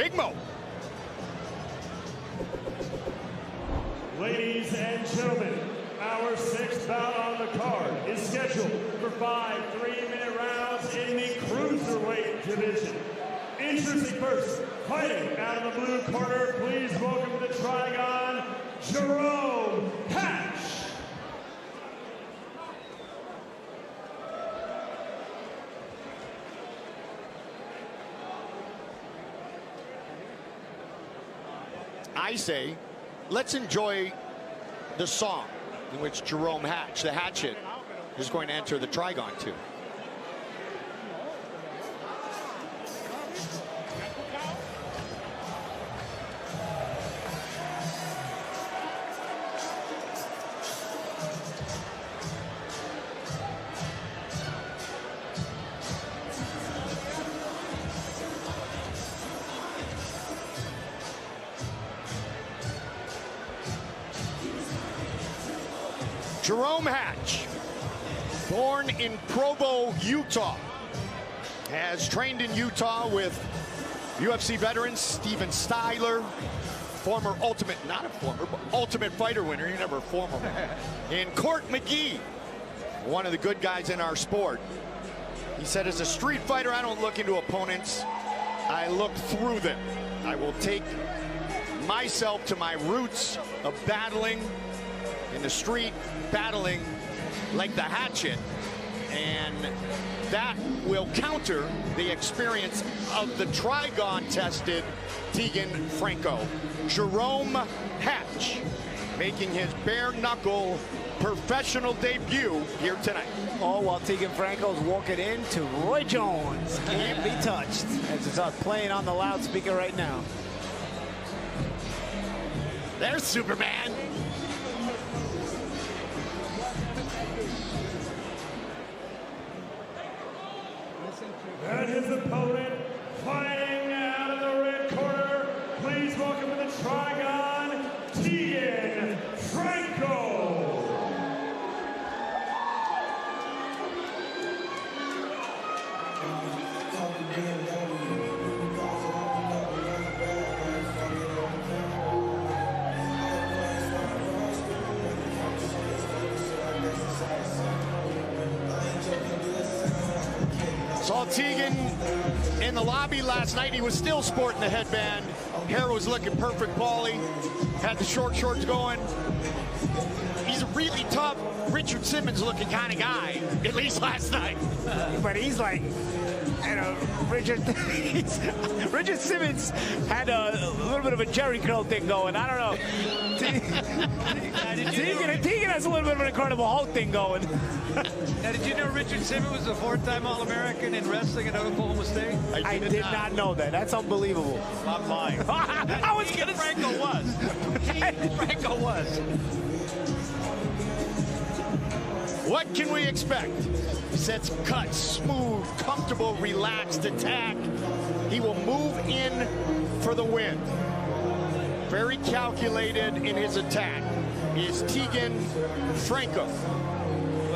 Big Mo. Ladies and gentlemen, our sixth bout on the card is scheduled for 5 3-minute rounds in the cruiserweight division. Introducing first, fighting out of the blue corner, please welcome the Teagan, Jarome Hatch. I say, let's enjoy the song in which Jarome Hatch, the Hatchet, is going to enter the Teagan to. Jarome Hatch, born in Provo, Utah, has trained in Utah with UFC veterans Steven Styler, former Ultimate Fighter winner, you're never a former, and Court McGee, one of the good guys in our sport. He said, as a street fighter, I don't look into opponents, I look through them. I will take myself to my roots of battling in the street, battling like the Hatchet, and that will counter the experience of the Teagan-tested Teagan Franco. Jarome Hatch making his bare-knuckle professional debut here tonight. Oh, while Teagan Franco's walking into Roy Jones. Can't be touched. As it's playing on the loudspeaker right now. There's Superman. And his opponent, fighting out of the red corner, please welcome to the Teagan, Teagan Franco. Saw Teagan in the lobby last night. He was still sporting the headband. Hair was looking perfect, Paulie. Had the short shorts going. He's a really tough, Richard Simmons looking kind of guy, at least last night. But he's like, you know, Richard Simmons had a little bit of a Jerry curl thing going. I don't know. Teagan has a little bit of an Incredible Hulk thing going. Now, did you know Richard Simmons was a 4-time All-American in wrestling at Oklahoma State? I did not know that. That's unbelievable. I'm lying. I was gonna Franco was. Franco was. What can we expect? He sets cuts, smooth, comfortable, relaxed attack. He will move in for the win. Very calculated in his attack is Teagan Franco.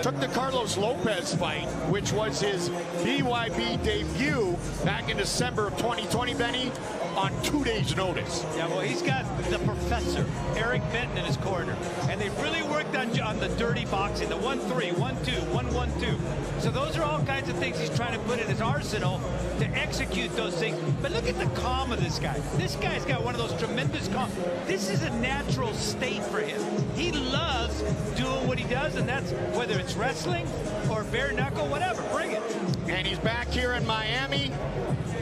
Took the Carlos Lopez fight, which was his BYB debut back in December of 2020, Benny, on 2 days' notice. Yeah, well, he's got the professor, Eric Benton, in his corner. And they really worked on the dirty boxing, the 1-3, 1-2, 1-1-2. So those are all kinds of things he's trying to put in his arsenal to execute those things. But look at the calm of this guy. This guy's got one of those tremendous calm. This is a natural state for him. He loves doing what he does, and that's whether it's wrestling or bare knuckle, whatever, bring it. And he's back here in Miami,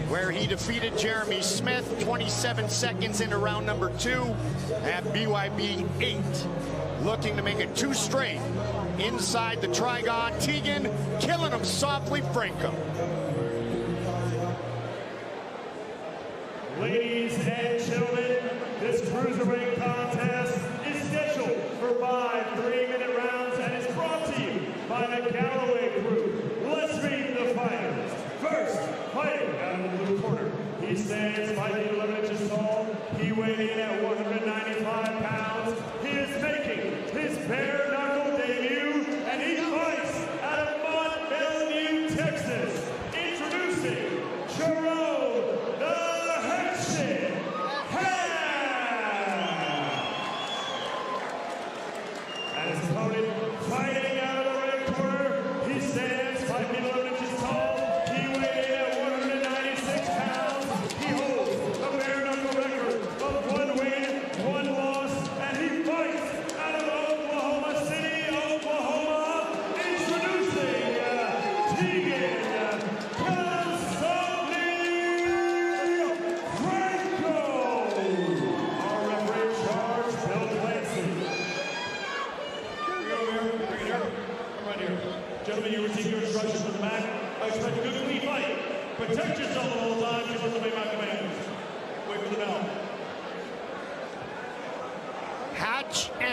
where he defeated Jeremy Smith 27 seconds into round number 2 at BYB 8. Looking to make it 2 straight inside the Teagan. Teagan killing him softly, Franco. Ladies and gentlemen, this cruiserweight contest is scheduled for 5 3-minute rounds and is brought to you by the Galloway Group. Let's meet the fighters. First, fighting out of the blue corner. He stands 5 feet 11 inches tall. He weighed in at 195 pounds. He is making his bare knuckle debut, and he fights out of Mont Belvieu, Texas. Introducing Jarome the Hatchet.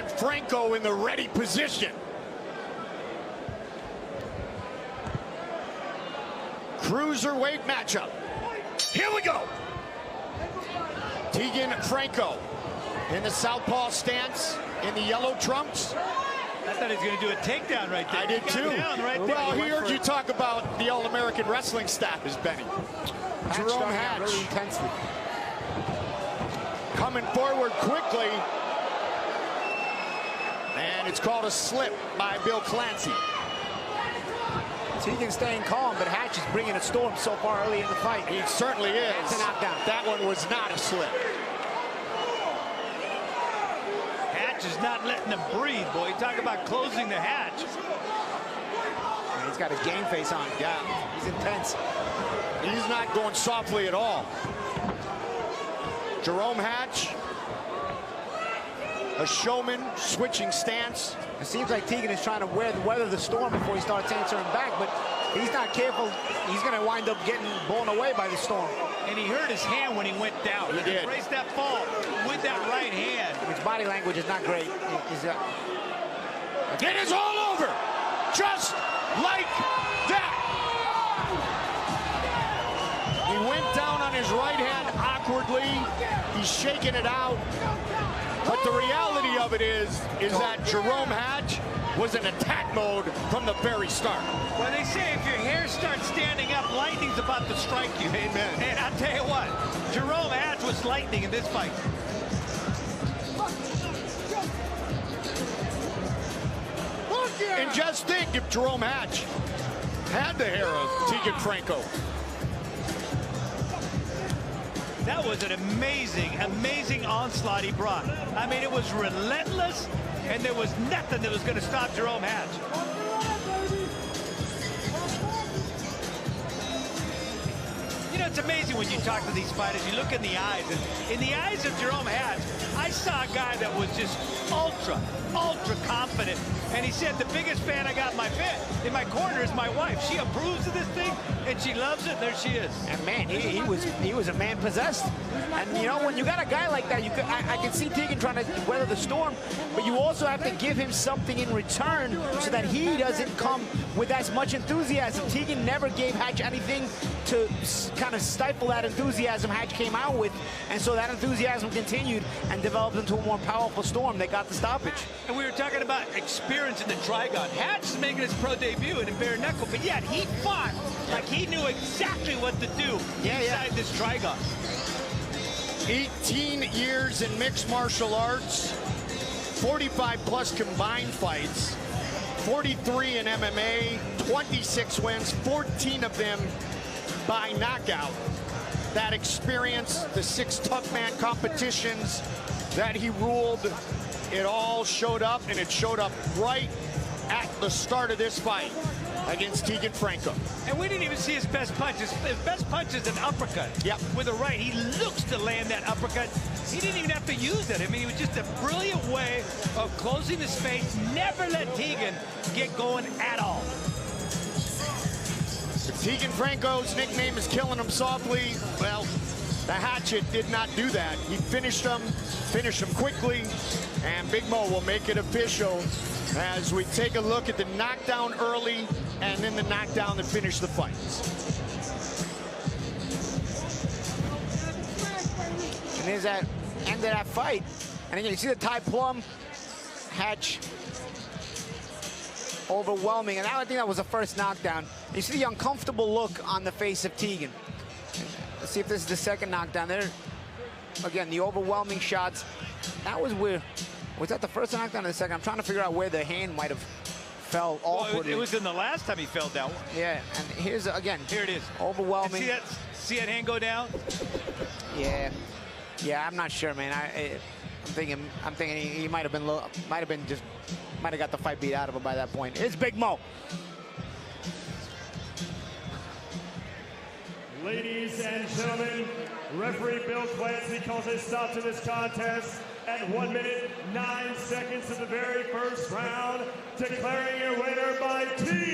Teagan Franco in the ready position. Cruiserweight matchup. Here we go. Teagan Franco in the southpaw stance in the yellow trunks. I thought he was going to do a takedown right there. I did too. Right well, he heard you talk about the All-American Wrestling status, Benny. Jarome Hatch. Really intensely. Coming forward quickly. And it's called a slip by Bill Clancy. Teagan staying calm, but Hatch is bringing a storm so far early in the fight. He certainly is. That's a knockdown. That one was not a slip. Hatch is not letting him breathe, boy. You talk about closing the hatch. And he's got his game face on. Yeah. He's intense. He's not going softly at all. Jarome Hatch, a showman, switching stance. It seems like Teagan is trying to weather the storm before he starts answering back, but he's not careful. He's going to wind up getting blown away by the storm. And he hurt his hand when he went down. He did. Embraced that fall with that right hand. His body language is not great. It is all over, just like that. He went down on his right hand awkwardly. He's shaking it out. But the reality of it is that Jarome Hatch was in attack mode from the very start. Well, they say if your hair starts standing up, lightning's about to strike you. Amen. And I'll tell you what, Jarome Hatch was lightning in this fight. And just think if Jarome Hatch had the hair of Teagan Franco. That was an amazing, amazing onslaught he brought. I mean, it was relentless, and there was nothing that was going to stop Jarome Hatch. You know, it's amazing when you talk to these fighters, you look in the eyes, and in the eyes of Jarome Hatch, I saw a guy that was just ultra confident. And he said, the biggest fan I got in my corner is my wife. She approves of this thing, and she loves it. There she is. And man, he was a man possessed. And you know, when you got a guy like that, I can see Teagan trying to weather the storm, but you also have to give him something in return so that he doesn't come with as much enthusiasm. Teagan never gave Hatch anything to kind of stifle that enthusiasm Hatch came out with, and so that enthusiasm continued and developed into a more powerful storm that got the stoppage. And we were talking about experience in the Trigon. Hatch is making his pro debut in a bare knuckle, but yet he fought like he knew exactly what to do inside this Trigon. 18 years in mixed martial arts, 45 plus combined fights, 43 in MMA, 26 wins, 14 of them by knockout. That experience, the 6 tough man competitions that he ruled, it all showed up, and it showed up right at the start of this fight against Teagan Franco. And we didn't even see his best punch. His best punch is an uppercut. Yep. With a right. He looks to land that uppercut. He didn't even have to use it. I mean, it was just a brilliant way of closing the space. Never let Teagan get going at all. If Teagan Franco's nickname is killing him softly, well, the Hatchet did not do that. He finished him quickly, and Big Mo will make it official as we take a look at the knockdown early and then the knockdown that finished the fight. And there's that end of that fight. And again, you see the tie plum, Hatch overwhelming. And I think that was the first knockdown. You see the uncomfortable look on the face of Teagan. Let's see if this is the second knockdown. There, again, the overwhelming shots. That was where, was that the first knockdown or the second? I'm trying to figure out where the hand might have fell awkwardly. Well, it was in the last time he fell down. Yeah, and here's, again, here it is. Overwhelming. See that hand go down? Yeah. Yeah, I'm not sure, man. I'm thinking he might have got the fight beat out of him by that point. It's Big Mo. Ladies and gentlemen, referee Bill Clancy calls a stop to this contest at 1 minute, 9 seconds of the very first round, declaring your winner by TKO.